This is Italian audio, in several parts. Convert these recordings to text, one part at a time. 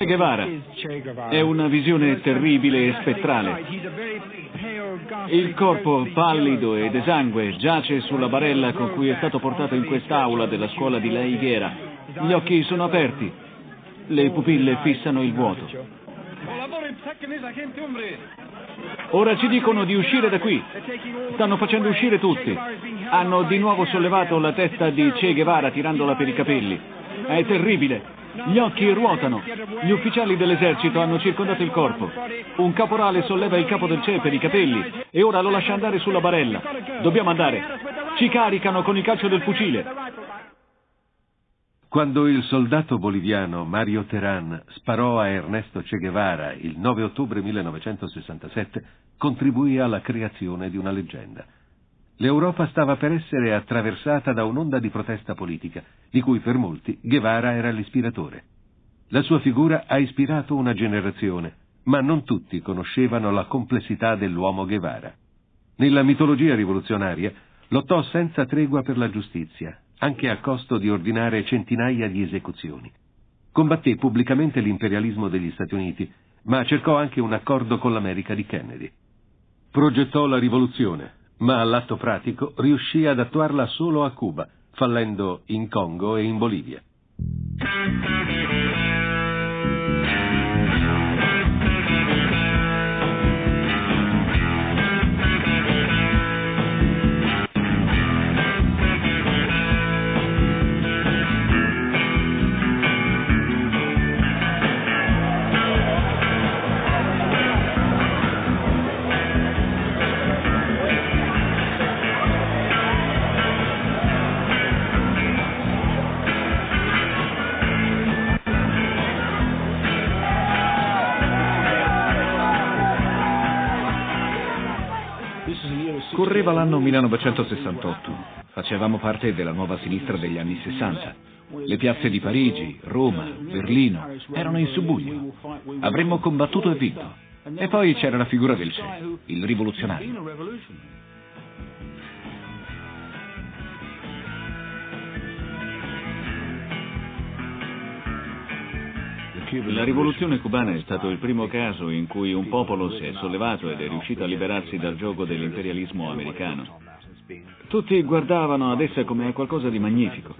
Che Guevara è una visione terribile e spettrale. Il corpo pallido ed esangue giace sulla barella con cui è stato portato in quest'aula della scuola di La Higuera. Gli occhi sono aperti, le pupille fissano il vuoto. Ora ci dicono di uscire da qui. Stanno facendo uscire tutti. Hanno di nuovo sollevato la testa di Che Guevara tirandola per i capelli. È terribile. Gli occhi ruotano. Gli ufficiali dell'esercito hanno circondato il corpo. Un caporale solleva il capo del Che per i capelli e ora lo lascia andare sulla barella. Dobbiamo andare. Ci caricano con il calcio del fucile. Quando il soldato boliviano Mario Terán sparò a Ernesto Che Guevara il 9 ottobre 1967, contribuì alla creazione di una leggenda. L'Europa stava per essere attraversata da un'onda di protesta politica, di cui per molti Guevara era l'ispiratore. La sua figura ha ispirato una generazione, ma non tutti conoscevano la complessità dell'uomo Guevara. Nella mitologia rivoluzionaria lottò senza tregua per la giustizia, anche a costo di ordinare centinaia di esecuzioni. Combatté pubblicamente l'imperialismo degli Stati Uniti, ma cercò anche un accordo con l'America di Kennedy. Progettò la rivoluzione, ma all'atto pratico riuscì ad attuarla solo a Cuba, fallendo in Congo e in Bolivia. Correva l'anno 1968. Facevamo parte della nuova sinistra degli anni 60. Le piazze di Parigi, Roma, Berlino erano in subbuglio. Avremmo combattuto e vinto. E poi c'era la figura del Che, il rivoluzionario. La rivoluzione cubana è stato il primo caso in cui un popolo si è sollevato ed è riuscito a liberarsi dal giogo dell'imperialismo americano. Tutti guardavano ad essa come a qualcosa di magnifico.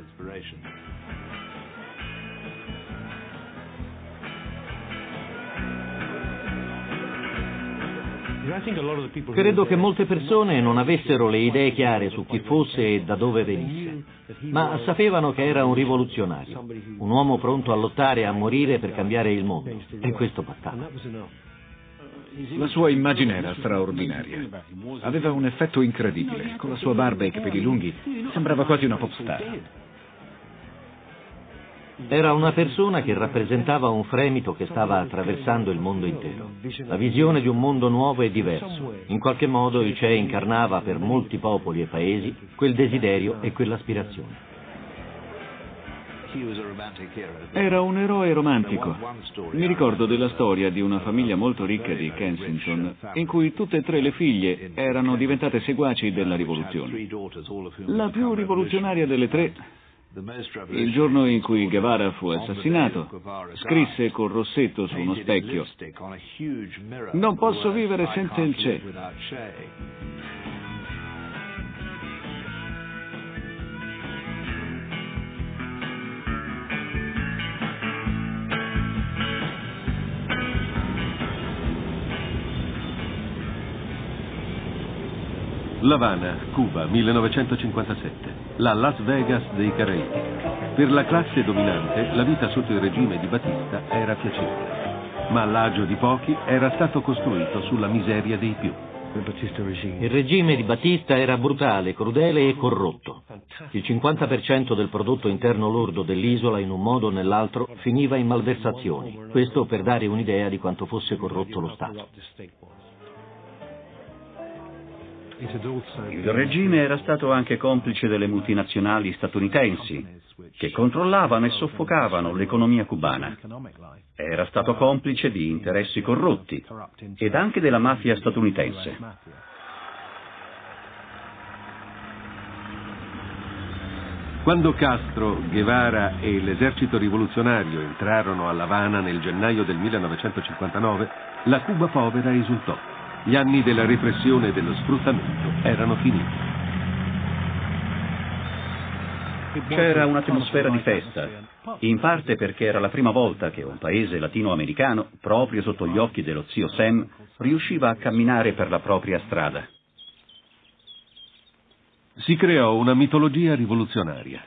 Credo che molte persone non avessero le idee chiare su chi fosse e da dove venisse, ma sapevano che era un rivoluzionario, un uomo pronto a lottare e a morire per cambiare il mondo, e questo bastava. La sua immagine era straordinaria. Aveva un effetto incredibile. Con la sua barba e i capelli lunghi sembrava quasi una pop star. Era una persona che rappresentava un fremito che stava attraversando il mondo intero. La visione di un mondo nuovo e diverso. In qualche modo il Che incarnava per molti popoli e paesi quel desiderio e quell'aspirazione. Era un eroe romantico. Mi ricordo della storia di una famiglia molto ricca di Kensington, in cui tutte e tre le figlie erano diventate seguaci della rivoluzione. La più rivoluzionaria delle tre, il giorno in cui Guevara fu assassinato, scrisse col rossetto su uno specchio: "Non posso vivere senza il Che". L'Havana, Cuba, 1957. La Las Vegas dei Caraibi. Per la classe dominante la vita sotto il regime di Batista era piacevole, ma l'agio di pochi era stato costruito sulla miseria dei più. Il regime di Batista era brutale, crudele e corrotto. Il 50% del prodotto interno lordo dell'isola, in un modo o nell'altro, finiva in malversazioni. Questo per dare un'idea di quanto fosse corrotto lo Stato. Il regime era stato anche complice delle multinazionali statunitensi, che controllavano e soffocavano l'economia cubana. Era stato complice di interessi corrotti ed anche della mafia statunitense. Quando Castro, Guevara e l'esercito rivoluzionario entrarono a La Habana nel gennaio del 1959, la Cuba povera esultò. Gli anni della repressione e dello sfruttamento erano finiti. C'era un'atmosfera di festa, in parte perché era la prima volta che un paese latinoamericano, proprio sotto gli occhi dello zio Sam, riusciva a camminare per la propria strada. Si creò una mitologia rivoluzionaria.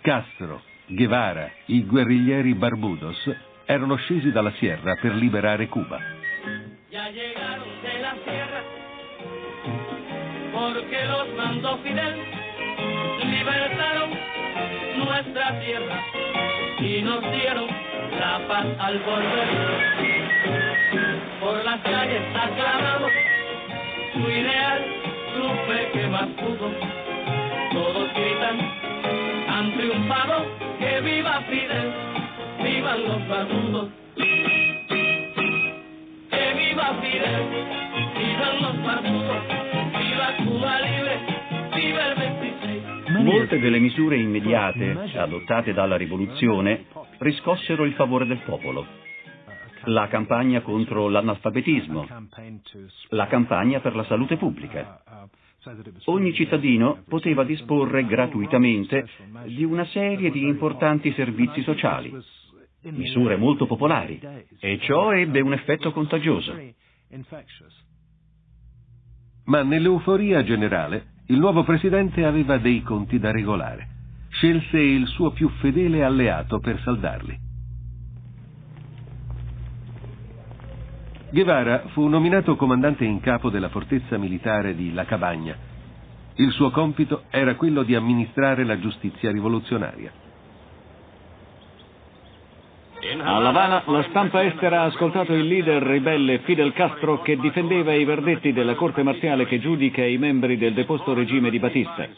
Castro, Guevara, i guerriglieri Barbudos erano scesi dalla sierra per liberare Cuba. Ya llegaron de la sierra, porque los mandó Fidel, libertaron nuestra tierra y nos dieron la paz al volver. Por las calles aclamamos su ideal, trupe que más pudo. Todos gritan, han triunfado, que viva Fidel, vivan los barbudos. Que viva Fidel, vivan los barbudos, viva Cuba libre, viva il 26. Molte delle misure immediate adottate dalla rivoluzione riscossero il favore del popolo. La campagna contro l'analfabetismo, la campagna per la salute pubblica. Ogni cittadino poteva disporre gratuitamente di una serie di importanti servizi sociali, misure molto popolari, e ciò ebbe un effetto contagioso. Ma nell'euforia generale, il nuovo presidente aveva dei conti da regolare. Scelse il suo più fedele alleato per saldarli. Guevara fu nominato comandante in capo della fortezza militare di La Cabaña. Il suo compito era quello di amministrare la giustizia rivoluzionaria. A La Habana la stampa estera ha ascoltato il leader ribelle Fidel Castro che difendeva i verdetti della corte marziale che giudica i membri del deposto regime di Batista.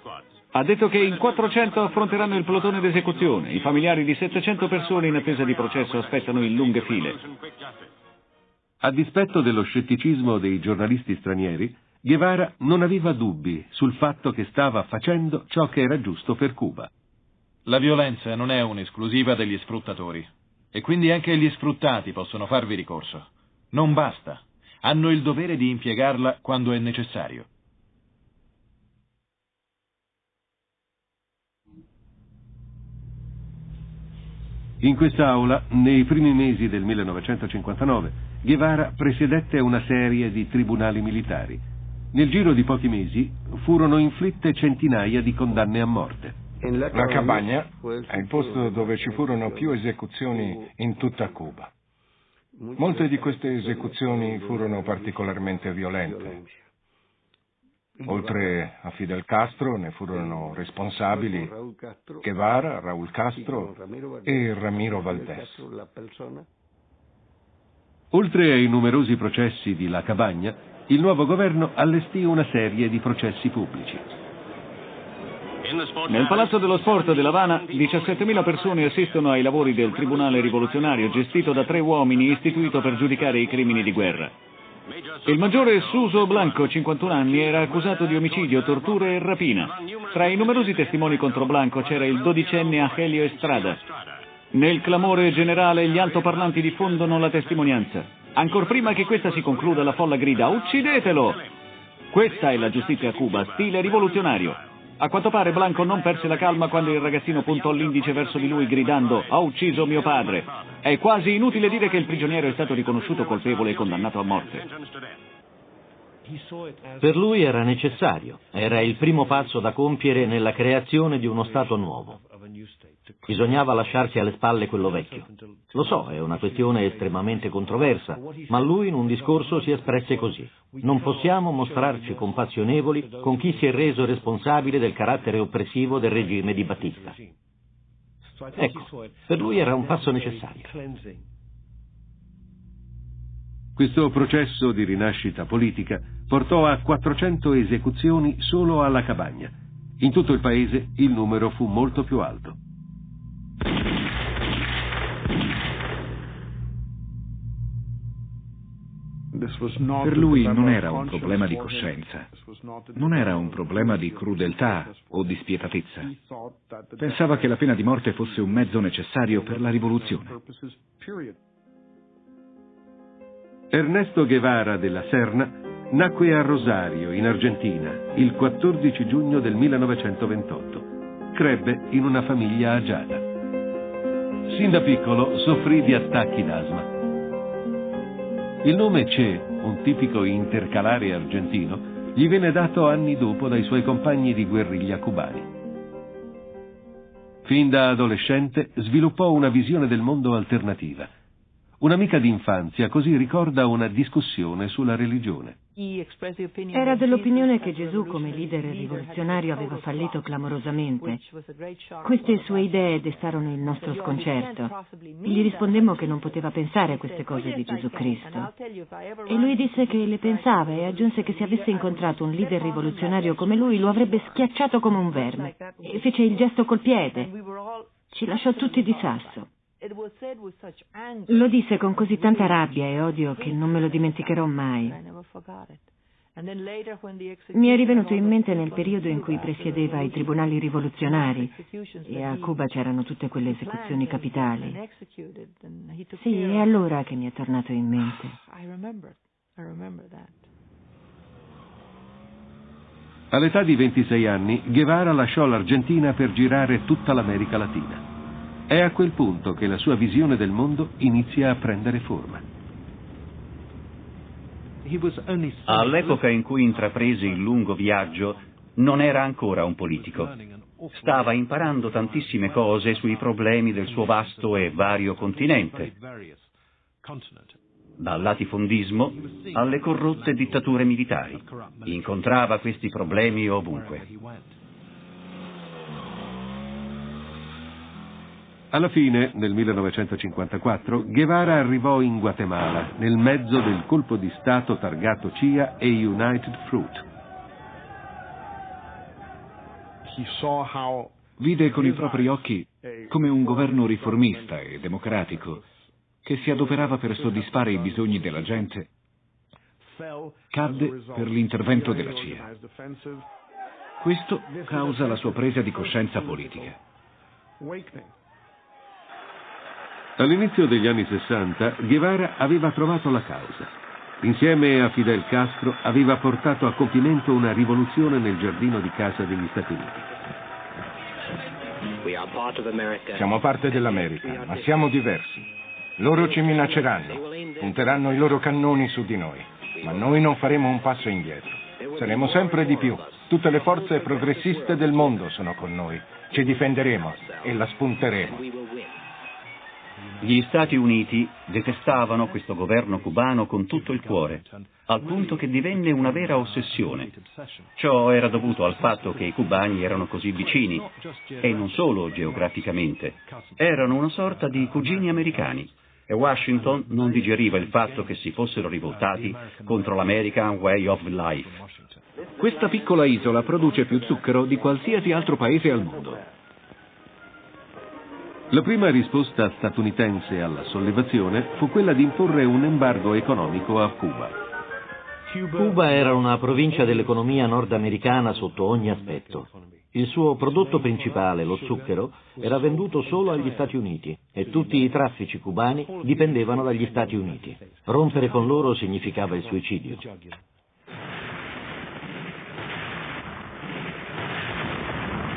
Ha detto che in 400 affronteranno il plotone d'esecuzione. I familiari di 700 persone in attesa di processo aspettano in lunghe file. A dispetto dello scetticismo dei giornalisti stranieri, Guevara non aveva dubbi sul fatto che stava facendo ciò che era giusto per Cuba. La violenza non è un'esclusiva degli sfruttatori. E quindi anche gli sfruttati possono farvi ricorso. Non basta. Hanno il dovere di impiegarla quando è necessario. In quest'aula, nei primi mesi del 1959, Guevara presiedette una serie di tribunali militari. Nel giro di pochi mesi furono inflitte centinaia di condanne a morte. La Cabaña è il posto dove ci furono più esecuzioni in tutta Cuba. Molte di queste esecuzioni furono particolarmente violente. Oltre a Fidel Castro ne furono responsabili Guevara, Raúl Castro e Ramiro Valdés. Oltre ai numerosi processi di La Cabaña, il nuovo governo allestì una serie di processi pubblici. Nel Palazzo dello Sport de La Habana 17.000 persone assistono ai lavori del Tribunale rivoluzionario gestito da 3 uomini istituito per giudicare i crimini di guerra. Il maggiore Suso Blanco, 51 anni, era accusato di omicidio, tortura e rapina. Tra i numerosi testimoni contro Blanco c'era il 12enne Angelio Estrada. Nel clamore generale gli altoparlanti diffondono la testimonianza. Ancor prima che questa si concluda, la folla grida «Uccidetelo!». Questa è la giustizia a Cuba, stile rivoluzionario. A quanto pare Blanco non perse la calma quando il ragazzino puntò l'indice verso di lui gridando «Ha ucciso mio padre!». È quasi inutile dire che il prigioniero è stato riconosciuto colpevole e condannato a morte. Per lui era necessario, era il primo passo da compiere nella creazione di uno Stato nuovo. Bisognava lasciarsi alle spalle quello vecchio. Lo so, è una questione estremamente controversa, ma lui in un discorso si espresse così. Non possiamo mostrarci compassionevoli con chi si è reso responsabile del carattere oppressivo del regime di Batista. Ecco, per lui era un passo necessario. Questo processo di rinascita politica portò a 400 esecuzioni solo alla Cabaña. In tutto il paese il numero fu molto più alto. Per lui non era un problema di coscienza, non era un problema di crudeltà o di spietatezza. Pensava che la pena di morte fosse un mezzo necessario per la rivoluzione. Ernesto Guevara della Serna nacque a Rosario, in Argentina, il 14 giugno del 1928. Crebbe in una famiglia agiata. Sin da piccolo soffrì di attacchi d'asma. Il nome Che, un tipico intercalare argentino, gli venne dato anni dopo dai suoi compagni di guerriglia cubani. Fin da adolescente sviluppò una visione del mondo alternativa. Un'amica d'infanzia così ricorda una discussione sulla religione. Era dell'opinione che Gesù come leader rivoluzionario aveva fallito clamorosamente. Queste sue idee destarono il nostro sconcerto. Gli rispondemmo che non poteva pensare queste cose di Gesù Cristo. E lui disse che le pensava e aggiunse che se avesse incontrato un leader rivoluzionario come lui lo avrebbe schiacciato come un verme. E fece il gesto col piede. Ci lasciò tutti di sasso. Lo disse con così tanta rabbia e odio che non me lo dimenticherò mai. Mi è rivenuto in mente nel periodo in cui presiedeva i tribunali rivoluzionari e a Cuba c'erano tutte quelle esecuzioni capitali. Sì, è allora che mi è tornato in mente. All'età di 26 anni, Guevara lasciò l'Argentina per girare tutta l'America Latina. È a quel punto che la sua visione del mondo inizia a prendere forma. All'epoca in cui intraprese il lungo viaggio non era ancora un politico. Stava imparando tantissime cose sui problemi del suo vasto e vario continente, dal latifondismo alle corrotte dittature militari. Incontrava questi problemi ovunque. Alla fine, nel 1954, Guevara arrivò in Guatemala, nel mezzo del colpo di Stato targato CIA e United Fruit. Vide con i propri occhi come un governo riformista e democratico, che si adoperava per soddisfare i bisogni della gente, cadde per l'intervento della CIA. Questo causa la sua presa di coscienza politica. All'inizio degli anni 60, Guevara aveva trovato la causa. Insieme a Fidel Castro aveva portato a compimento una rivoluzione nel giardino di casa degli Stati Uniti. Siamo parte dell'America, ma siamo diversi. Loro ci minacceranno, punteranno i loro cannoni su di noi, ma noi non faremo un passo indietro. Saremo sempre di più. Tutte le forze progressiste del mondo sono con noi. Ci difenderemo e la spunteremo. Gli Stati Uniti detestavano questo governo cubano con tutto il cuore, al punto che divenne una vera ossessione. Ciò era dovuto al fatto che i cubani erano così vicini, e non solo geograficamente, erano una sorta di cugini americani, e Washington non digeriva il fatto che si fossero rivoltati contro l'American Way of Life. Questa piccola isola produce più zucchero di qualsiasi altro paese al mondo. La prima risposta statunitense alla sollevazione fu quella di imporre un embargo economico a Cuba. Cuba era una provincia dell'economia nordamericana sotto ogni aspetto. Il suo prodotto principale, lo zucchero, era venduto solo agli Stati Uniti e tutti i traffici cubani dipendevano dagli Stati Uniti. Rompere con loro significava il suicidio.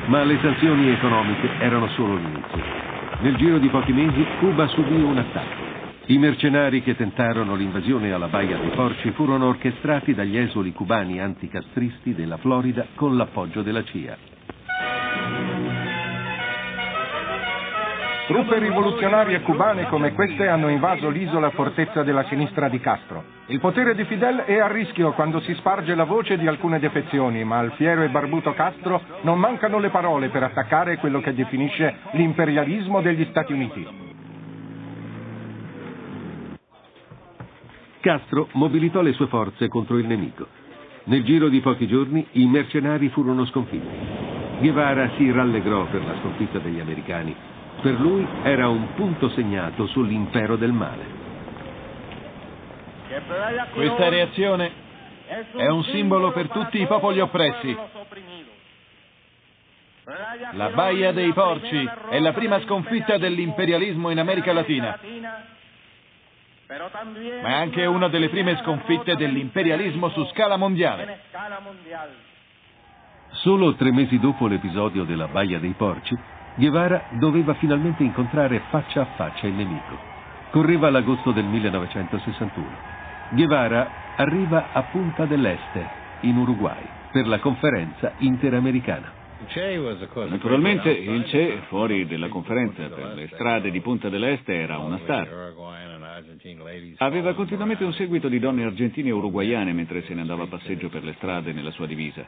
Ma le sanzioni economiche erano solo l'inizio. Nel giro di pochi mesi Cuba subì un attacco. I mercenari che tentarono l'invasione alla Baia dei Porci furono orchestrati dagli esuli cubani anticastristi della Florida con l'appoggio della CIA. Truppe rivoluzionarie cubane come queste hanno invaso l'isola fortezza della sinistra di Castro. Il potere di Fidel è a rischio quando si sparge la voce di alcune defezioni, ma al fiero e barbuto Castro non mancano le parole per attaccare quello che definisce l'imperialismo degli Stati Uniti. Castro mobilitò le sue forze contro il nemico. Nel giro di pochi giorni i mercenari furono sconfitti. Guevara si rallegrò per la sconfitta degli americani. Per lui era un punto segnato sull'impero del male. Questa reazione è un simbolo per tutti i popoli oppressi. La Baia dei Porci è la prima sconfitta dell'imperialismo in America Latina, ma è anche una delle prime sconfitte dell'imperialismo su scala mondiale. Solo 3 mesi dopo l'episodio della Baia dei Porci, Guevara doveva finalmente incontrare faccia a faccia il nemico. Correva l'agosto del 1961. Guevara arriva a Punta del Este, in Uruguay, per la conferenza interamericana. Naturalmente il Che, fuori della conferenza per le strade di Punta dell'Este, era una star. Aveva continuamente un seguito di donne argentine e uruguaiane mentre se ne andava a passeggio per le strade nella sua divisa.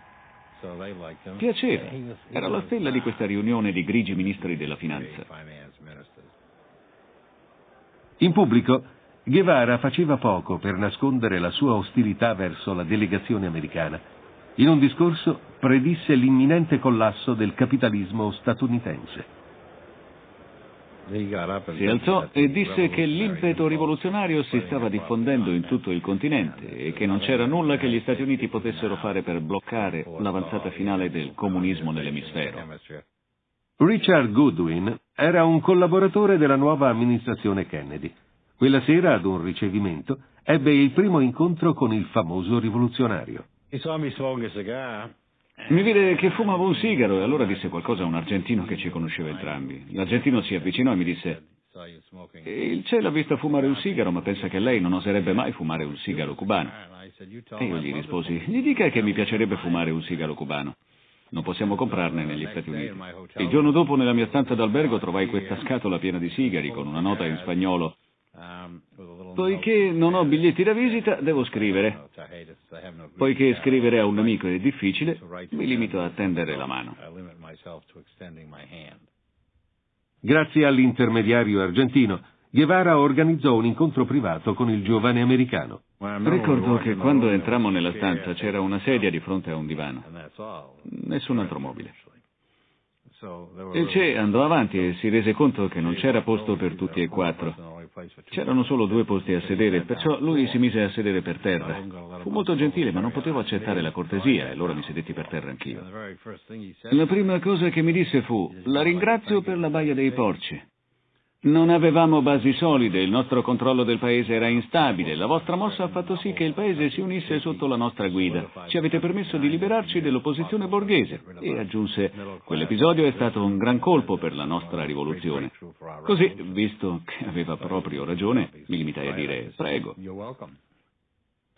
Piaceva. Era la stella di questa riunione di grigi ministri della finanza. In pubblico, Guevara faceva poco per nascondere la sua ostilità verso la delegazione americana. In un discorso predisse l'imminente collasso del capitalismo statunitense. Si alzò e disse che l'impeto rivoluzionario si stava diffondendo in tutto il continente e che non c'era nulla che gli Stati Uniti potessero fare per bloccare l'avanzata finale del comunismo nell'emisfero. Richard Goodwin era un collaboratore della nuova amministrazione Kennedy. Quella sera, ad un ricevimento, ebbe il primo incontro con il famoso rivoluzionario. Mi vide che fumavo un sigaro e allora disse qualcosa a un argentino che ci conosceva entrambi. L'argentino si avvicinò e mi disse: il Che l'ha vista fumare un sigaro, ma pensa che lei non oserebbe mai fumare un sigaro cubano. E io gli risposi: gli dica che mi piacerebbe fumare un sigaro cubano. Non possiamo comprarne negli Stati Uniti. Il giorno dopo nella mia stanza d'albergo trovai questa scatola piena di sigari con una nota in spagnolo: poiché non ho biglietti da visita, devo scrivere. Poiché scrivere a un amico è difficile, mi limito a tendere la mano. Grazie all'intermediario argentino, Guevara organizzò un incontro privato con il giovane americano. Ricordo che quando entrammo nella stanza c'era una sedia di fronte a un divano. Nessun altro mobile. Il Che andò avanti e si rese conto che non c'era posto per tutti e 4. C'erano solo 2 posti a sedere, perciò lui si mise a sedere per terra. Fu molto gentile, ma non potevo accettare la cortesia e allora mi sedetti per terra anch'io. La prima cosa che mi disse fu: la ringrazio per la Baia dei Porci. Non avevamo basi solide, il nostro controllo del paese era instabile, la vostra mossa ha fatto sì che il paese si unisse sotto la nostra guida. Ci avete permesso di liberarci dell'opposizione borghese. E aggiunse: quell'episodio è stato un gran colpo per la nostra rivoluzione. Così, visto che aveva proprio ragione, mi limitai a dire: prego.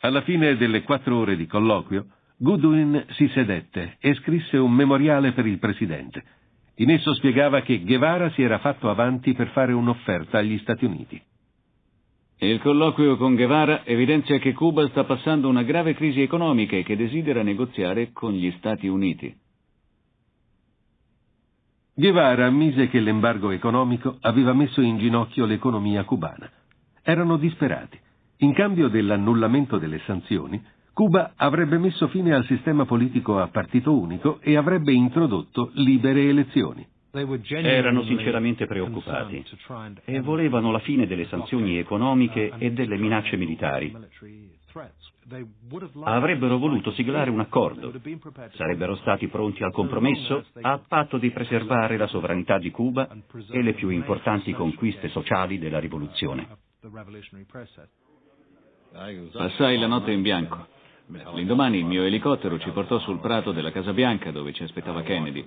Alla fine delle 4 ore di colloquio, Goodwin si sedette e scrisse un memoriale per il presidente. In esso spiegava che Guevara si era fatto avanti per fare un'offerta agli Stati Uniti. Il colloquio con Guevara evidenzia che Cuba sta passando una grave crisi economica e che desidera negoziare con gli Stati Uniti. Guevara ammise che l'embargo economico aveva messo in ginocchio l'economia cubana. Erano disperati. In cambio dell'annullamento delle sanzioni, Cuba avrebbe messo fine al sistema politico a partito unico e avrebbe introdotto libere elezioni. Erano sinceramente preoccupati e volevano la fine delle sanzioni economiche e delle minacce militari. Avrebbero voluto siglare un accordo. Sarebbero stati pronti al compromesso a patto di preservare la sovranità di Cuba e le più importanti conquiste sociali della rivoluzione. Passai la notte in bianco. L'indomani il mio elicottero ci portò sul prato della Casa Bianca dove ci aspettava Kennedy.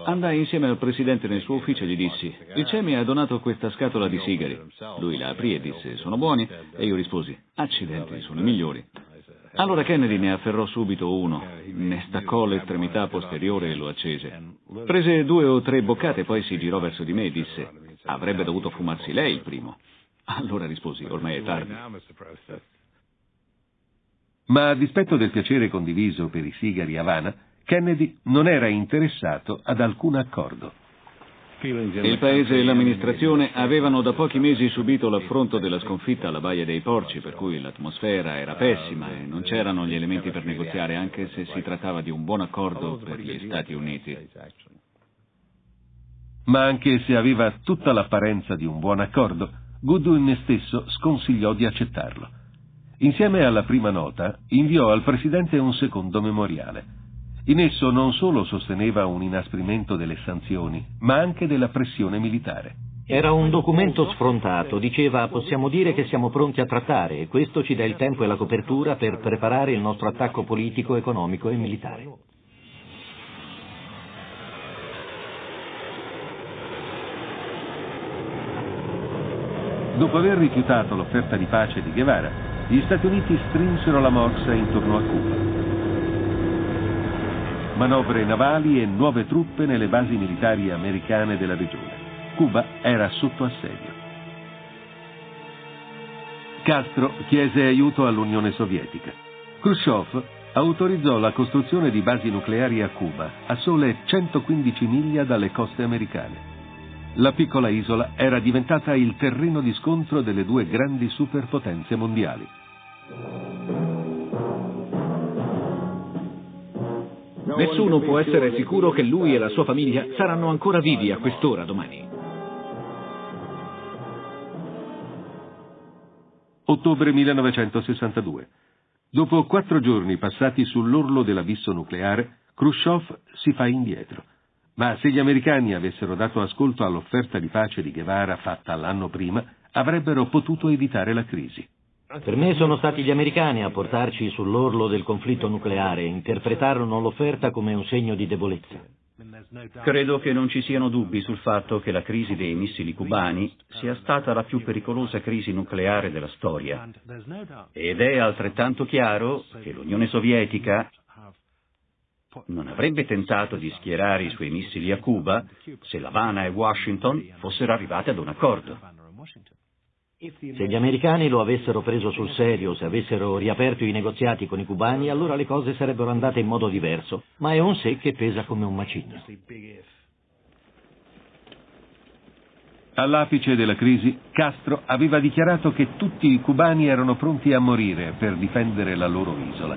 Andai insieme al presidente nel suo ufficio e gli dissi: il Che mi ha donato questa scatola di sigari. Lui la aprì e disse: sono buoni? E io risposi: accidenti, sono i migliori. Allora Kennedy ne afferrò subito uno, ne staccò l'estremità posteriore e lo accese. Prese 2 o 3 boccate, poi si girò verso di me e disse: avrebbe dovuto fumarsi lei il primo. Allora risposi: ormai è tardi. Ma a dispetto del piacere condiviso per i sigari Havana, Kennedy non era interessato ad alcun accordo. Il paese e l'amministrazione avevano da pochi mesi subito l'affronto della sconfitta alla Baia dei Porci, per cui l'atmosfera era pessima e non c'erano gli elementi per negoziare, anche se si trattava di un buon accordo per gli Stati Uniti. Ma anche se aveva tutta l'apparenza di un buon accordo, Goodwin stesso sconsigliò di accettarlo. Insieme alla prima nota, inviò al presidente un secondo memoriale. In esso non solo sosteneva un inasprimento delle sanzioni, ma anche della pressione militare. Era un documento sfrontato, diceva: possiamo dire che siamo pronti a trattare e questo ci dà il tempo e la copertura per preparare il nostro attacco politico, economico e militare. Dopo aver rifiutato l'offerta di pace di Guevara, gli Stati Uniti strinsero la morsa intorno a Cuba. Manovre navali e nuove truppe nelle basi militari americane della regione. Cuba era sotto assedio. Castro chiese aiuto all'Unione Sovietica. Khrushchev autorizzò la costruzione di basi nucleari a Cuba, a sole 115 miglia dalle coste americane. La piccola isola era diventata il terreno di scontro delle due grandi superpotenze mondiali. Nessuno può essere sicuro che lui e la sua famiglia saranno ancora vivi a quest'ora domani. Ottobre 1962. Dopo 4 giorni passati sull'orlo dell'abisso nucleare, Khrushchev si fa indietro. Ma se gli americani avessero dato ascolto all'offerta di pace di Guevara fatta l'anno prima, avrebbero potuto evitare la crisi. Per me sono stati gli americani a portarci sull'orlo del conflitto nucleare e interpretarono l'offerta come un segno di debolezza. Credo che non ci siano dubbi sul fatto che la crisi dei missili cubani sia stata la più pericolosa crisi nucleare della storia. Ed è altrettanto chiaro che l'Unione Sovietica non avrebbe tentato di schierare i suoi missili a Cuba se L'Avana e Washington fossero arrivate ad un accordo. Se gli americani lo avessero preso sul serio, se avessero riaperto i negoziati con i cubani, allora le cose sarebbero andate in modo diverso, ma è un se che pesa come un macigno. All'apice della crisi, Castro aveva dichiarato che tutti i cubani erano pronti a morire per difendere la loro isola.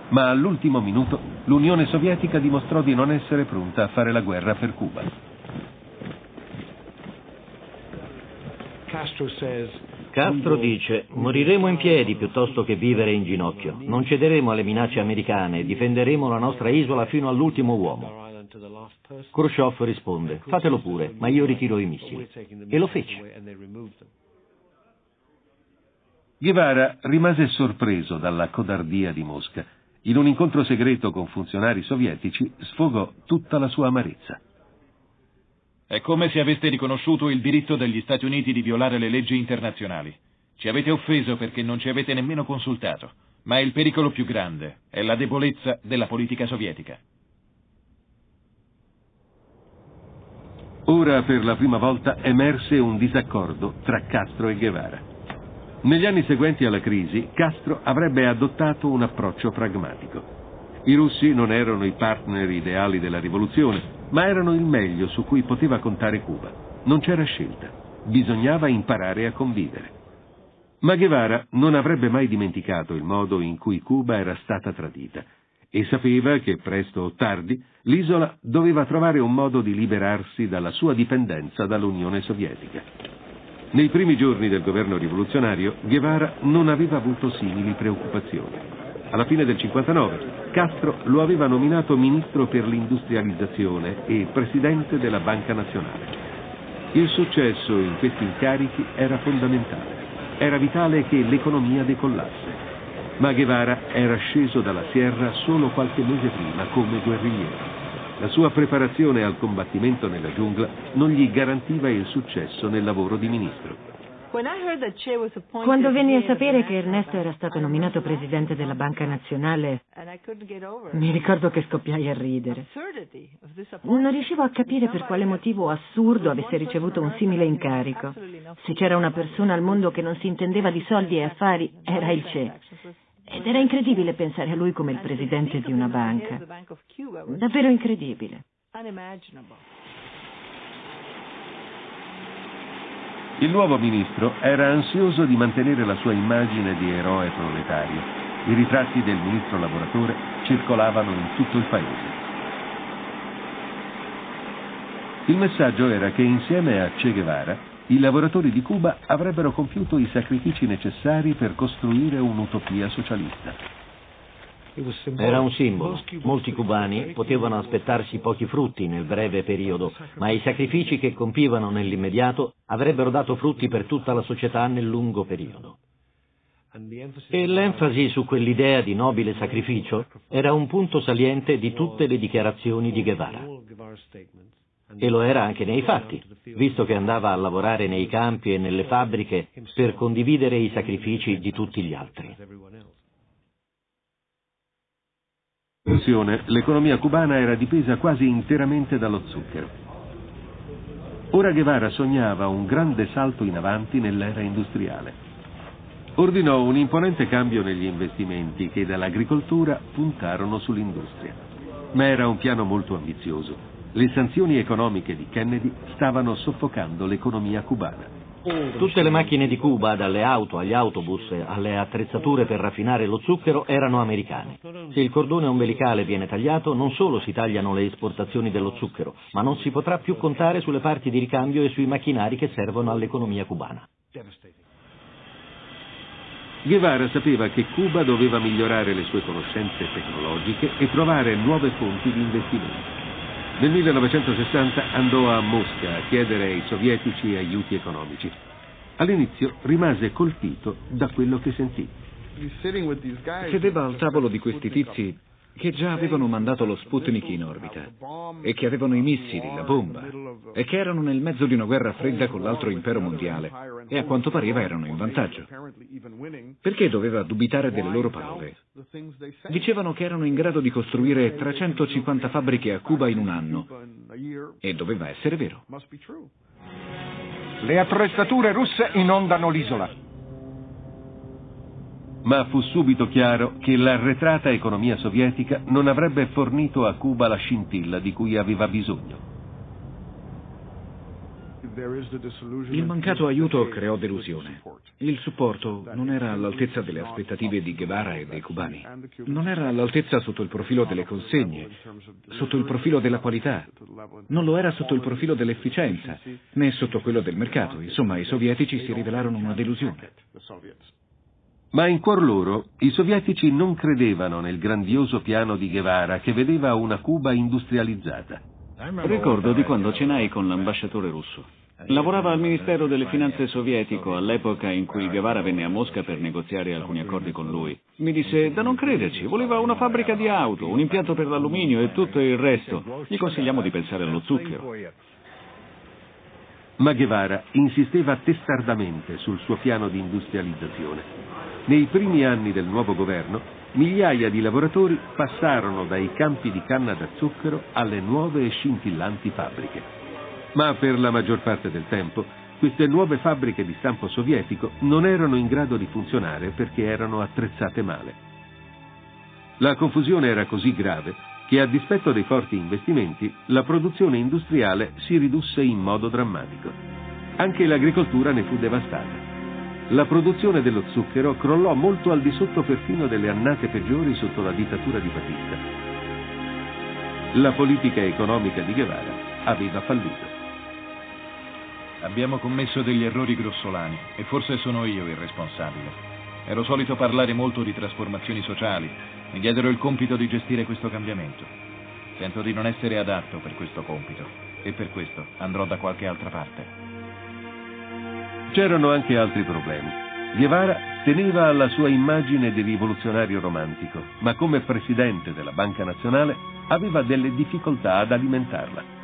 Ma all'ultimo minuto l'Unione Sovietica dimostrò di non essere pronta a fare la guerra per Cuba. Castro dice: moriremo in piedi piuttosto che vivere in ginocchio. Non cederemo alle minacce americane e difenderemo la nostra isola fino all'ultimo uomo. Khrushchev risponde: fatelo pure, ma io ritiro i missili. E lo fece. Guevara rimase sorpreso dalla codardia di Mosca. In un incontro segreto con funzionari sovietici sfogò tutta la sua amarezza. È come se aveste riconosciuto il diritto degli Stati Uniti di violare le leggi internazionali. Ci avete offeso perché non ci avete nemmeno consultato. Ma il pericolo più grande è la debolezza della politica sovietica. Ora per la prima volta emerse un disaccordo tra Castro e Guevara. Negli anni seguenti alla crisi, Castro avrebbe adottato un approccio pragmatico. I russi non erano i partner ideali della rivoluzione, ma erano il meglio su cui poteva contare Cuba. Non c'era scelta, bisognava imparare a convivere. Ma Guevara non avrebbe mai dimenticato il modo in cui Cuba era stata tradita e sapeva che presto o tardi l'isola doveva trovare un modo di liberarsi dalla sua dipendenza dall'Unione Sovietica. Nei primi giorni del governo rivoluzionario, Guevara non aveva avuto simili preoccupazioni. Alla fine del 59, Castro lo aveva nominato ministro per l'industrializzazione e presidente della Banca Nazionale. Il successo in questi incarichi era fondamentale. Era vitale che l'economia decollasse. Ma Guevara era sceso dalla Sierra solo qualche mese prima come guerrigliero. La sua preparazione al combattimento nella giungla non gli garantiva il successo nel lavoro di ministro. Quando venni a sapere che Ernesto era stato nominato presidente della Banca Nazionale, mi ricordo che scoppiai a ridere. Non riuscivo a capire per quale motivo assurdo avesse ricevuto un simile incarico. Se c'era una persona al mondo che non si intendeva di soldi e affari, era il Che. Ed era incredibile pensare a lui come il presidente di una banca. Davvero incredibile. Il nuovo ministro era ansioso di mantenere la sua immagine di eroe proletario. I ritratti del ministro lavoratore circolavano in tutto il paese. Il messaggio era che insieme a Che Guevara i lavoratori di Cuba avrebbero compiuto i sacrifici necessari per costruire un'utopia socialista. Era un simbolo. Molti cubani potevano aspettarsi pochi frutti nel breve periodo, ma i sacrifici che compivano nell'immediato avrebbero dato frutti per tutta la società nel lungo periodo. E l'enfasi su quell'idea di nobile sacrificio era un punto saliente di tutte le dichiarazioni di Guevara. E lo era anche nei fatti, visto che andava a lavorare nei campi e nelle fabbriche per condividere i sacrifici di tutti gli altri. L'economia cubana era dipesa quasi interamente dallo zucchero. Ora Guevara sognava un grande salto in avanti nell'era industriale. Ordinò un imponente cambio negli investimenti che dall'agricoltura puntarono sull'industria. Ma era un piano molto ambizioso. Le sanzioni economiche di Kennedy stavano soffocando l'economia cubana. Tutte le macchine di Cuba, dalle auto agli autobus alle attrezzature per raffinare lo zucchero, erano americane. Se il cordone ombelicale viene tagliato, non solo si tagliano le esportazioni dello zucchero, ma non si potrà più contare sulle parti di ricambio e sui macchinari che servono all'economia cubana. Guevara sapeva che Cuba doveva migliorare le sue conoscenze tecnologiche e trovare nuove fonti di investimento. Nel 1960 andò a Mosca a chiedere ai sovietici aiuti economici. All'inizio rimase colpito da quello che sentì. Sedeva al tavolo di questi tizi che già avevano mandato lo Sputnik in orbita e che avevano i missili, la bomba e che erano nel mezzo di una guerra fredda con l'altro impero mondiale e a quanto pareva erano in vantaggio. Perché doveva dubitare delle loro parole? Dicevano che erano in grado di costruire 350 fabbriche a Cuba in un anno e doveva essere vero. Le attrezzature russe inondano l'isola. Ma fu subito chiaro che l'arretrata economia sovietica non avrebbe fornito a Cuba la scintilla di cui aveva bisogno. Il mancato aiuto creò delusione. Il supporto non era all'altezza delle aspettative di Guevara e dei cubani. Non era all'altezza sotto il profilo delle consegne, sotto il profilo della qualità. Non lo era sotto il profilo dell'efficienza, né sotto quello del mercato. Insomma, i sovietici si rivelarono una delusione. Ma in cuor loro i sovietici non credevano nel grandioso piano di Guevara che vedeva una Cuba industrializzata. Ricordo di quando cenai con l'ambasciatore russo. Lavorava al Ministero delle Finanze sovietico all'epoca in cui Guevara venne a Mosca per negoziare alcuni accordi con lui. Mi disse, da non crederci, voleva una fabbrica di auto, un impianto per l'alluminio e tutto il resto. Gli consigliamo di pensare allo zucchero. Ma Guevara insisteva testardamente sul suo piano di industrializzazione. Nei primi anni del nuovo governo, migliaia di lavoratori passarono dai campi di canna da zucchero alle nuove e scintillanti fabbriche. Ma per la maggior parte del tempo, queste nuove fabbriche di stampo sovietico non erano in grado di funzionare perché erano attrezzate male. La confusione era così grave che, a dispetto dei forti investimenti, la produzione industriale si ridusse in modo drammatico. Anche l'agricoltura ne fu devastata. La produzione dello zucchero crollò molto al di sotto perfino delle annate peggiori sotto la dittatura di Batista. La politica economica di Guevara aveva fallito. Abbiamo commesso degli errori grossolani e forse sono io il responsabile. Ero solito parlare molto di trasformazioni sociali. Mi diedero il compito di gestire questo cambiamento. Sento di non essere adatto per questo compito e per questo andrò da qualche altra parte. C'erano anche altri problemi. Guevara teneva alla sua immagine di rivoluzionario romantico, ma come presidente della Banca Nazionale aveva delle difficoltà ad alimentarla.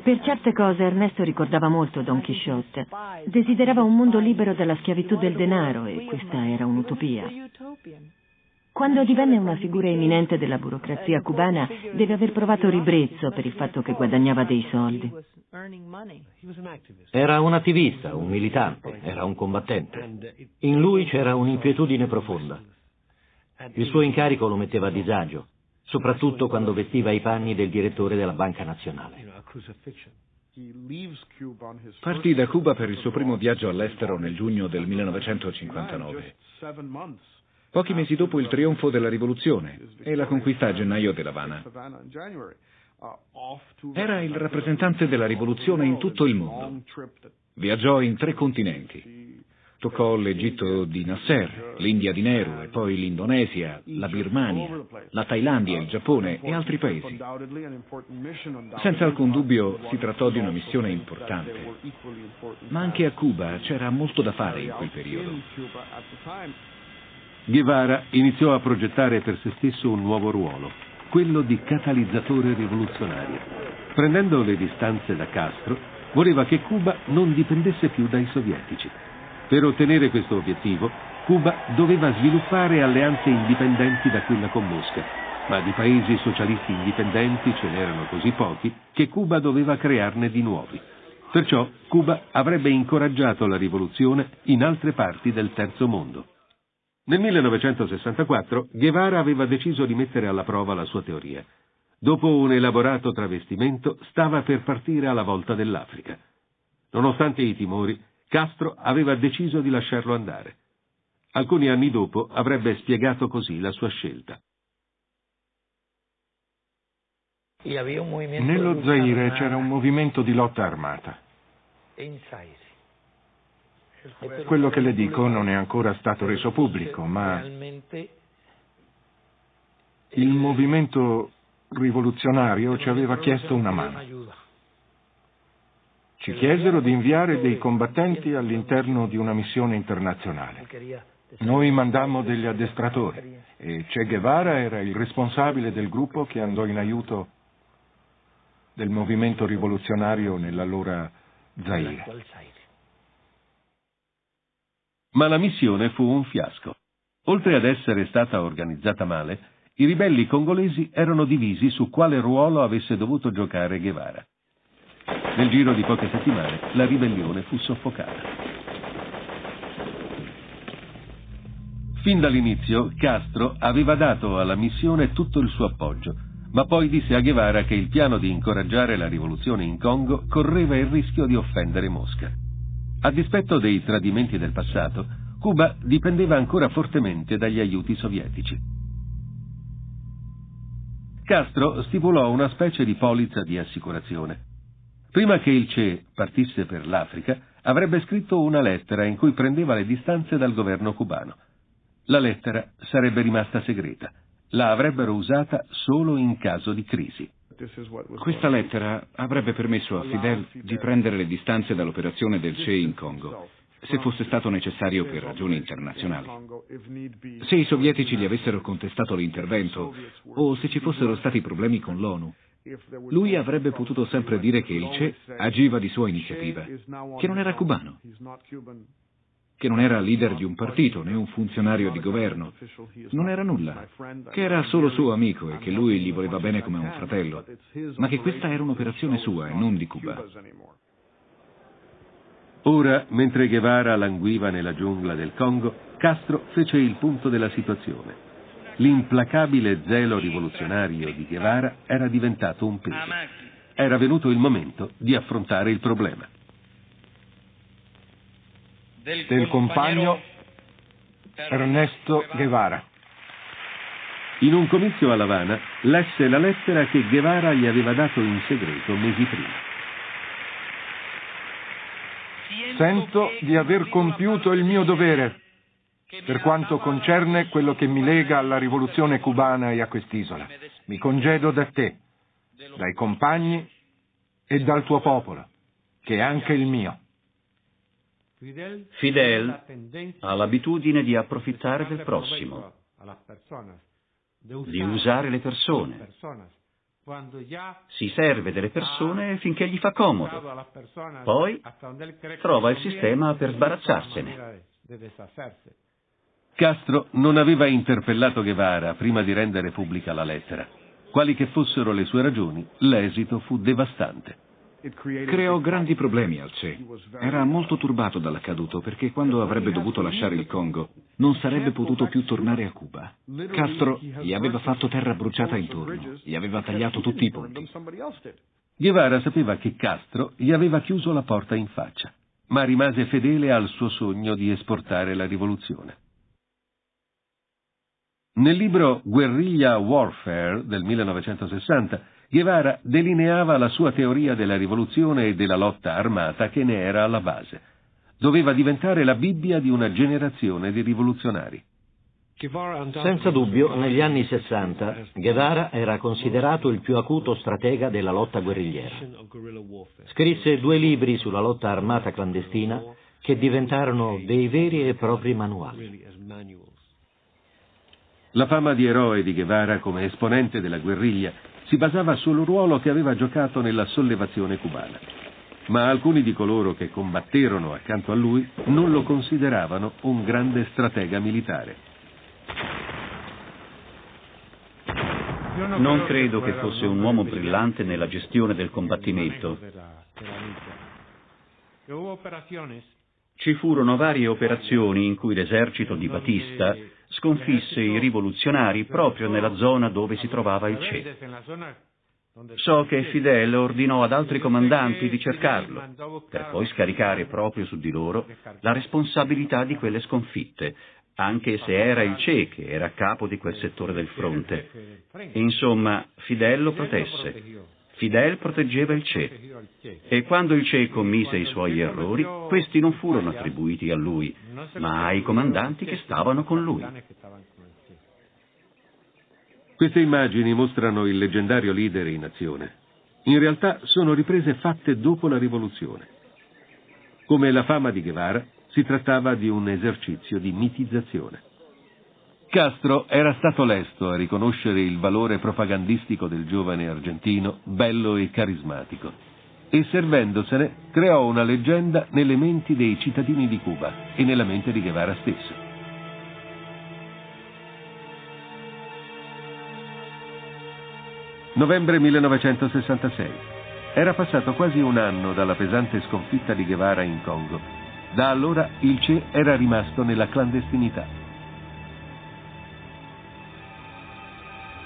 Per certe cose Ernesto ricordava molto Don Chisciotte. Desiderava un mondo libero dalla schiavitù del denaro e questa era un'utopia. Quando divenne una figura eminente della burocrazia cubana, deve aver provato ribrezzo per il fatto che guadagnava dei soldi. Era un attivista, un militante, era un combattente. In lui c'era un'inquietudine profonda. Il suo incarico lo metteva a disagio, soprattutto quando vestiva i panni del direttore della Banca Nazionale. Partì da Cuba per il suo primo viaggio all'estero nel giugno del 1959. Pochi mesi dopo il trionfo della rivoluzione e la conquista a gennaio dell'Havana. Era il rappresentante della rivoluzione in tutto il mondo. Viaggiò in 3 continenti. Toccò l'Egitto di Nasser, l'India di Nehru e poi l'Indonesia, la Birmania, la Thailandia, il Giappone e altri paesi. Senza alcun dubbio si trattò di una missione importante, ma anche a Cuba c'era molto da fare in quel periodo. Guevara iniziò a progettare per se stesso un nuovo ruolo, quello di catalizzatore rivoluzionario. Prendendo le distanze da Castro, voleva che Cuba non dipendesse più dai sovietici. Per ottenere questo obiettivo, Cuba doveva sviluppare alleanze indipendenti da quella con Mosca, ma di paesi socialisti indipendenti ce n'erano così pochi che Cuba doveva crearne di nuovi. Perciò Cuba avrebbe incoraggiato la rivoluzione in altre parti del terzo mondo. Nel 1964 Guevara aveva deciso di mettere alla prova la sua teoria. Dopo un elaborato travestimento stava per partire alla volta dell'Africa. Nonostante i timori, Castro aveva deciso di lasciarlo andare. Alcuni anni dopo avrebbe spiegato così la sua scelta. Nello Zaire c'era un movimento di lotta armata. Quello che le dico non è ancora stato reso pubblico, ma il movimento rivoluzionario ci aveva chiesto una mano. Ci chiesero di inviare dei combattenti all'interno di una missione internazionale. Noi mandammo degli addestratori e Che Guevara era il responsabile del gruppo che andò in aiuto del movimento rivoluzionario nell'allora Zaire. Ma la missione fu un fiasco. Oltre ad essere stata organizzata male, i ribelli congolesi erano divisi su quale ruolo avesse dovuto giocare Guevara. Nel giro di poche settimane la ribellione fu soffocata. Fin dall'inizio Castro aveva dato alla missione tutto il suo appoggio, ma poi disse a Guevara che il piano di incoraggiare la rivoluzione in Congo correva il rischio di offendere Mosca. A dispetto dei tradimenti del passato, Cuba dipendeva ancora fortemente dagli aiuti sovietici. Castro stipulò una specie di polizza di assicurazione. Prima che il Che partisse per l'Africa, avrebbe scritto una lettera in cui prendeva le distanze dal governo cubano. La lettera sarebbe rimasta segreta. La avrebbero usata solo in caso di crisi. Questa lettera avrebbe permesso a Fidel di prendere le distanze dall'operazione del Che in Congo, se fosse stato necessario per ragioni internazionali. Se i sovietici gli avessero contestato l'intervento, o se ci fossero stati problemi con l'ONU, lui avrebbe potuto sempre dire che il Che agiva di sua iniziativa, che non era cubano, che non era leader di un partito né un funzionario di governo, non era nulla, che era solo suo amico e che lui gli voleva bene come un fratello, ma che questa era un'operazione sua e non di Cuba. Ora, mentre Guevara languiva nella giungla del Congo, Castro fece il punto della situazione. L'implacabile zelo rivoluzionario di Guevara era diventato un peso. Era venuto il momento di affrontare il problema. Del compagno Ernesto Guevara. In un comizio a L'Avana lesse la lettera che Guevara gli aveva dato in segreto mesi prima. Sento di aver compiuto il mio dovere per quanto concerne quello che mi lega alla rivoluzione cubana e a quest'isola. Mi congedo da te, dai compagni e dal tuo popolo, che è anche il mio. Fidel ha l'abitudine di approfittare del prossimo, di usare le persone. Si serve delle persone finché gli fa comodo, poi trova il sistema per sbarazzarsene. Castro non aveva interpellato Guevara prima di rendere pubblica la lettera. Quali che fossero le sue ragioni, l'esito fu devastante. Creò grandi problemi al Che. Era molto turbato dall'accaduto perché quando avrebbe dovuto lasciare il Congo non sarebbe potuto più tornare a Cuba. Castro gli aveva fatto terra bruciata intorno, gli aveva tagliato tutti i ponti. Guevara sapeva che Castro gli aveva chiuso la porta in faccia, ma rimase fedele al suo sogno di esportare la rivoluzione. Nel libro Guerrilla Warfare del 1960, Guevara delineava la sua teoria della rivoluzione e della lotta armata che ne era alla base. Doveva diventare la Bibbia di una generazione di rivoluzionari. Senza dubbio, negli anni 60, Guevara era considerato il più acuto stratega della lotta guerrigliera. Scrisse 2 libri sulla lotta armata clandestina che diventarono dei veri e propri manuali. La fama di eroe di Guevara come esponente della guerriglia si basava sul ruolo che aveva giocato nella sollevazione cubana. Ma alcuni di coloro che combatterono accanto a lui non lo consideravano un grande stratega militare. Non credo che fosse un uomo brillante nella gestione del combattimento. Ci furono varie operazioni in cui l'esercito di Batista sconfisse i rivoluzionari proprio nella zona dove si trovava il Che. So che Fidel ordinò ad altri comandanti di cercarlo, per poi scaricare proprio su di loro la responsabilità di quelle sconfitte, anche se era il Che che era a capo di quel settore del fronte. Insomma, Fidel lo protesse. Fidel proteggeva il Che. E quando il Che commise i suoi errori, questi non furono attribuiti a lui, ma ai comandanti che stavano con lui. Queste immagini mostrano il leggendario leader in azione. In realtà sono riprese fatte dopo la rivoluzione. Come la fama di Guevara, si trattava di un esercizio di mitizzazione. Castro era stato lesto a riconoscere il valore propagandistico del giovane argentino, bello e carismatico, e servendosene creò una leggenda nelle menti dei cittadini di Cuba e nella mente di Guevara stesso. Novembre 1966. Era passato quasi un anno dalla pesante sconfitta di Guevara in Congo. Da allora il Che era rimasto nella clandestinità.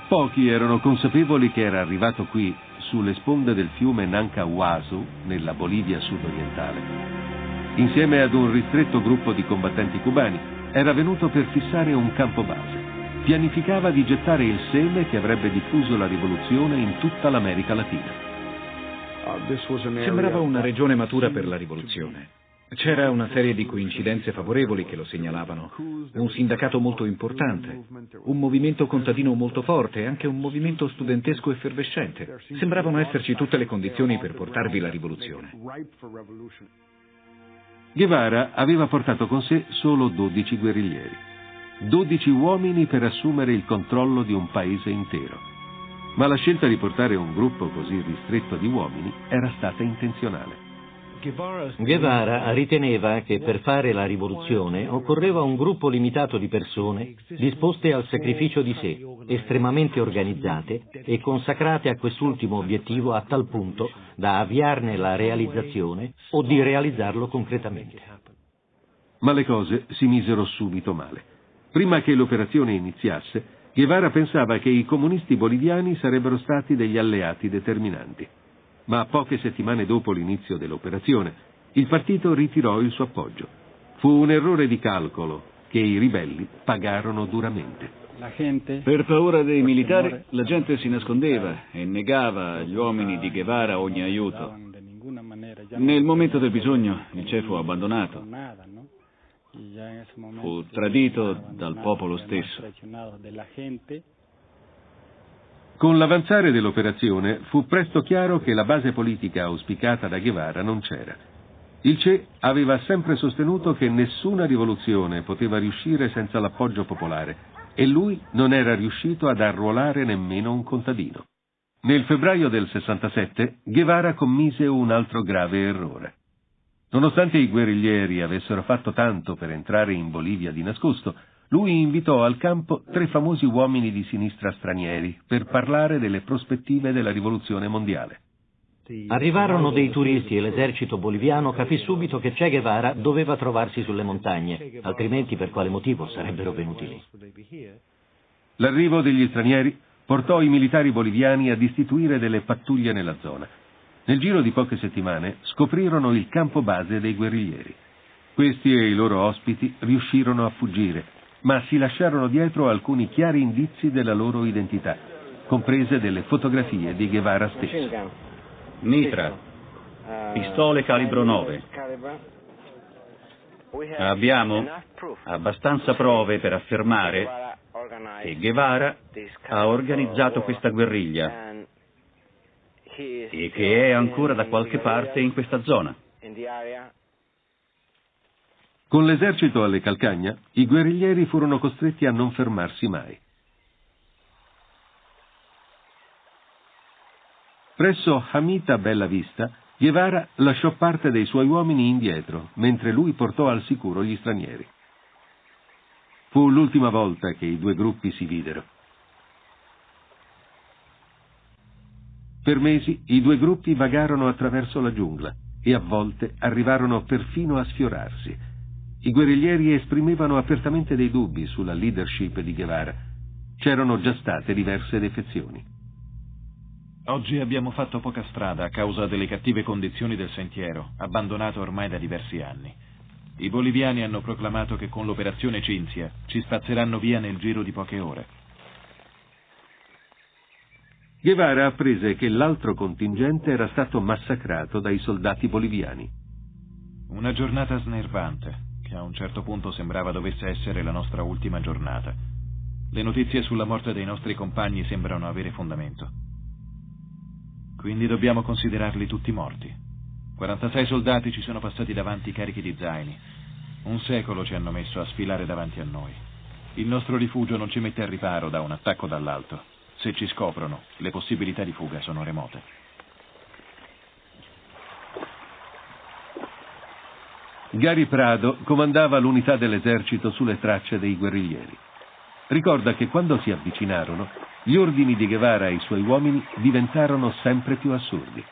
Pochi erano consapevoli che era arrivato qui, sulle sponde del fiume Nancahuasu, nella Bolivia sudorientale. Insieme ad un ristretto gruppo di combattenti cubani, era venuto per fissare un campo base. Pianificava di gettare il seme che avrebbe diffuso la rivoluzione in tutta l'America Latina. Sembrava una regione matura per la rivoluzione. C'era una serie di coincidenze favorevoli che lo segnalavano. Un sindacato molto importante, un movimento contadino molto forte e anche un movimento studentesco effervescente. Sembravano esserci tutte le condizioni per portarvi la rivoluzione. Guevara aveva portato con sé solo 12 guerriglieri. 12 uomini per assumere il controllo di un paese intero. Ma la scelta di portare un gruppo così ristretto di uomini era stata intenzionale. Guevara riteneva che per fare la rivoluzione occorreva un gruppo limitato di persone disposte al sacrificio di sé, estremamente organizzate e consacrate a quest'ultimo obiettivo a tal punto da avviarne la realizzazione o di realizzarlo concretamente. Ma le cose si misero subito male. Prima che l'operazione iniziasse, Guevara pensava che i comunisti boliviani sarebbero stati degli alleati determinanti. Ma poche settimane dopo l'inizio dell'operazione, il partito ritirò il suo appoggio. Fu un errore di calcolo che i ribelli pagarono duramente. Per paura dei militari, la gente si nascondeva e negava agli uomini di Guevara ogni aiuto. Nel momento del bisogno, il Che fu abbandonato. Fu tradito dal popolo stesso. Con l'avanzare dell'operazione fu presto chiaro che la base politica auspicata da Guevara non c'era. Il Che aveva sempre sostenuto che nessuna rivoluzione poteva riuscire senza l'appoggio popolare e lui non era riuscito ad arruolare nemmeno un contadino. Nel febbraio del 67 Guevara commise un altro grave errore. Nonostante i guerriglieri avessero fatto tanto per entrare in Bolivia di nascosto, lui invitò al campo 3 famosi uomini di sinistra stranieri per parlare delle prospettive della rivoluzione mondiale. Arrivarono dei turisti e l'esercito boliviano capì subito che Che Guevara doveva trovarsi sulle montagne, altrimenti per quale motivo sarebbero venuti lì? L'arrivo degli stranieri portò i militari boliviani ad istituire delle pattuglie nella zona. Nel giro di poche settimane scoprirono il campo base dei guerriglieri. Questi e i loro ospiti riuscirono a fuggire, ma si lasciarono dietro alcuni chiari indizi della loro identità. comprese delle fotografie di Guevara stesso. mitra, pistole calibro 9. Abbiamo abbastanza prove per affermare che Guevara ha organizzato questa guerriglia e che è ancora da qualche parte in questa zona. Con l'esercito alle calcagna, i guerriglieri furono costretti a non fermarsi mai. Presso Hamita Bella Vista, Guevara lasciò parte dei suoi uomini indietro, mentre lui portò al sicuro gli stranieri. Fu l'ultima volta che i due gruppi si videro. Per mesi i due gruppi vagarono attraverso la giungla e a volte arrivarono perfino a sfiorarsi. I guerriglieri esprimevano apertamente dei dubbi sulla leadership di Guevara. C'erano già state diverse defezioni. Oggi abbiamo fatto poca strada a causa delle cattive condizioni del sentiero, abbandonato ormai da diversi anni. I boliviani hanno proclamato che con l'operazione Cinzia ci spazzeranno via nel giro di poche ore. Guevara apprese che l'altro contingente era stato massacrato dai soldati boliviani. Una giornata snervante, che a un certo punto sembrava dovesse essere la nostra ultima giornata. Le notizie sulla morte dei nostri compagni sembrano avere fondamento. Quindi dobbiamo considerarli tutti morti. 46 soldati ci sono passati davanti carichi di zaini. Un secolo ci hanno messo a sfilare davanti a noi. Il nostro rifugio non ci mette a riparo da un attacco dall'alto. Se ci scoprono, le possibilità di fuga sono remote. Gary Prado comandava l'unità dell'esercito sulle tracce dei guerriglieri. Ricorda che quando si avvicinarono, gli ordini di Guevara ai suoi uomini diventarono sempre più assurdi.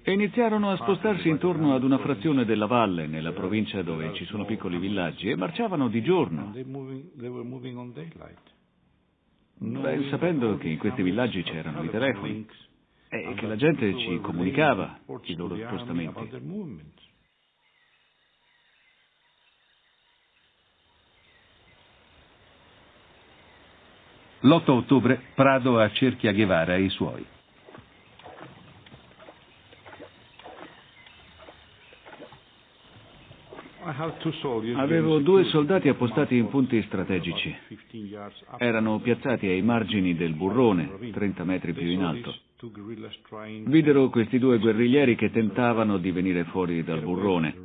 E iniziarono a spostarsi intorno ad una frazione della valle, nella provincia dove ci sono piccoli villaggi, e marciavano di giorno. Ben sapendo che in questi villaggi c'erano i telefoni e che la gente ci comunicava i loro spostamenti. L'8 ottobre Prado accerchia Guevara e i suoi. Avevo 2 soldati appostati in punti strategici. Erano piazzati ai margini del burrone, 30 metri più in alto. Videro questi 2 guerriglieri che tentavano di venire fuori dal burrone.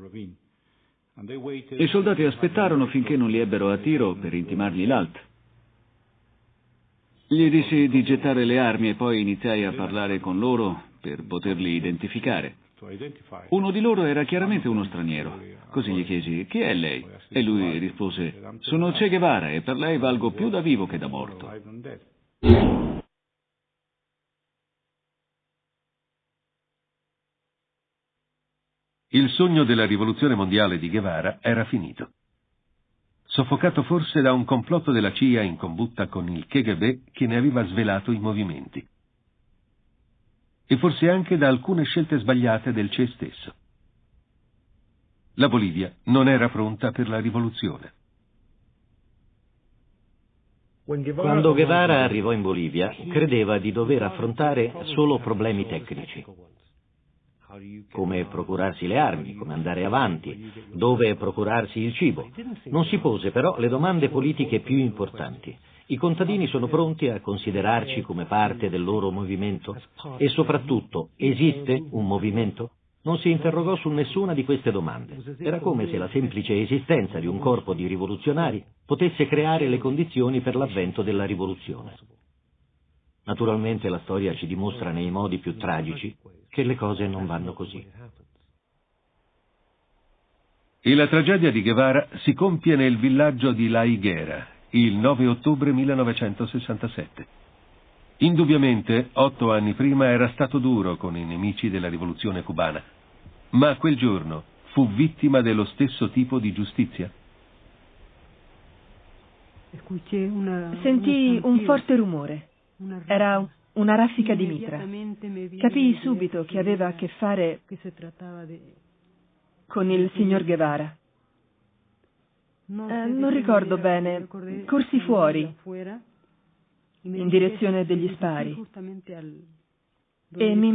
I soldati aspettarono finché non li ebbero a tiro per intimargli l'alt. Gli dissi di gettare le armi e poi iniziai a parlare con loro per poterli identificare. Uno di loro era chiaramente uno straniero. Così gli chiesi: chi è lei? E lui rispose: sono Che Guevara e per lei valgo più da vivo che da morto. Il sogno della rivoluzione mondiale di Guevara era finito. Soffocato forse da un complotto della CIA in combutta con il KGB che ne aveva svelato i movimenti. E forse anche da alcune scelte sbagliate del CE stesso. La Bolivia non era pronta per la rivoluzione. Quando Guevara arrivò in Bolivia, credeva di dover affrontare solo problemi tecnici. Come procurarsi le armi, come andare avanti, dove procurarsi il cibo. Non si pose però le domande politiche più importanti. I contadini sono pronti a considerarci come parte del loro movimento? E soprattutto, esiste un movimento? Non si interrogò su nessuna di queste domande. Era come se la semplice esistenza di un corpo di rivoluzionari potesse creare le condizioni per l'avvento della rivoluzione. Naturalmente la storia ci dimostra nei modi più tragici che le cose non vanno così. E la tragedia di Guevara si compie nel villaggio di La Higuera, il 9 ottobre 1967. Indubbiamente, 8 anni prima era stato duro con i nemici della rivoluzione cubana, ma quel giorno fu vittima dello stesso tipo di giustizia. Sentii un forte rumore. Era una raffica di mitra. Capii subito che aveva a che fare con il signor Guevara. Non ricordo bene. Corsi fuori in direzione degli spari e mi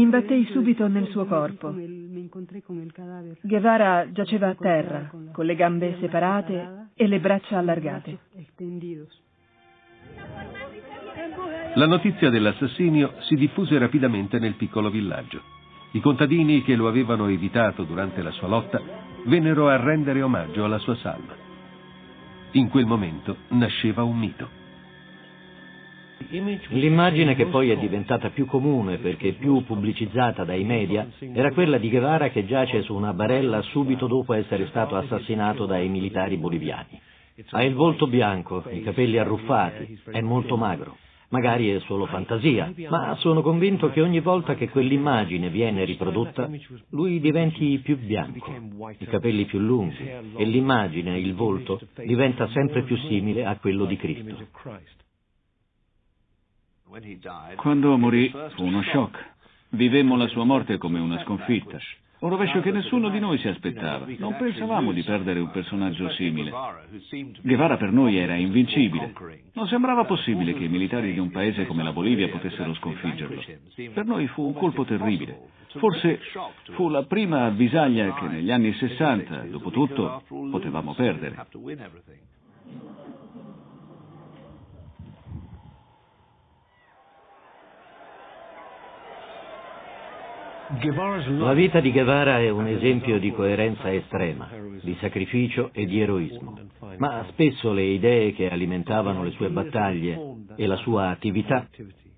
imbattei subito nel suo corpo. Guevara giaceva a terra, con le gambe separate e le braccia allargate. La notizia dell'assassinio si diffuse rapidamente nel piccolo villaggio. I contadini che lo avevano evitato durante la sua lotta vennero a rendere omaggio alla sua salma. In quel momento nasceva un mito. L'immagine che poi è diventata più comune perché più pubblicizzata dai media era quella di Guevara che giace su una barella subito dopo essere stato assassinato dai militari boliviani. Ha il volto bianco, i capelli arruffati, è molto magro. Magari è solo fantasia, ma sono convinto che ogni volta che quell'immagine viene riprodotta, lui diventi più bianco, i capelli più lunghi e l'immagine, il volto, diventa sempre più simile a quello di Cristo. Quando morì fu uno shock. Vivemmo la sua morte come una sconfitta. Un rovescio che nessuno di noi si aspettava. Non pensavamo di perdere un personaggio simile. Guevara per noi era invincibile. Non sembrava possibile che i militari di un paese come la Bolivia potessero sconfiggerlo. Per noi fu un colpo terribile. Forse fu la prima avvisaglia che negli anni 60, dopo tutto, potevamo perdere. La vita di Guevara è un esempio di coerenza estrema, di sacrificio e di eroismo, ma spesso le idee che alimentavano le sue battaglie e la sua attività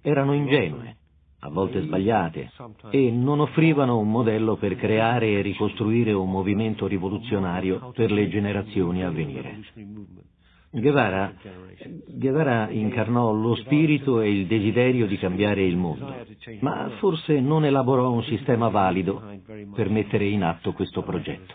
erano ingenue, a volte sbagliate, e non offrivano un modello per creare e ricostruire un movimento rivoluzionario per le generazioni a venire. Guevara incarnò lo spirito e il desiderio di cambiare il mondo, ma forse non elaborò un sistema valido per mettere in atto questo progetto.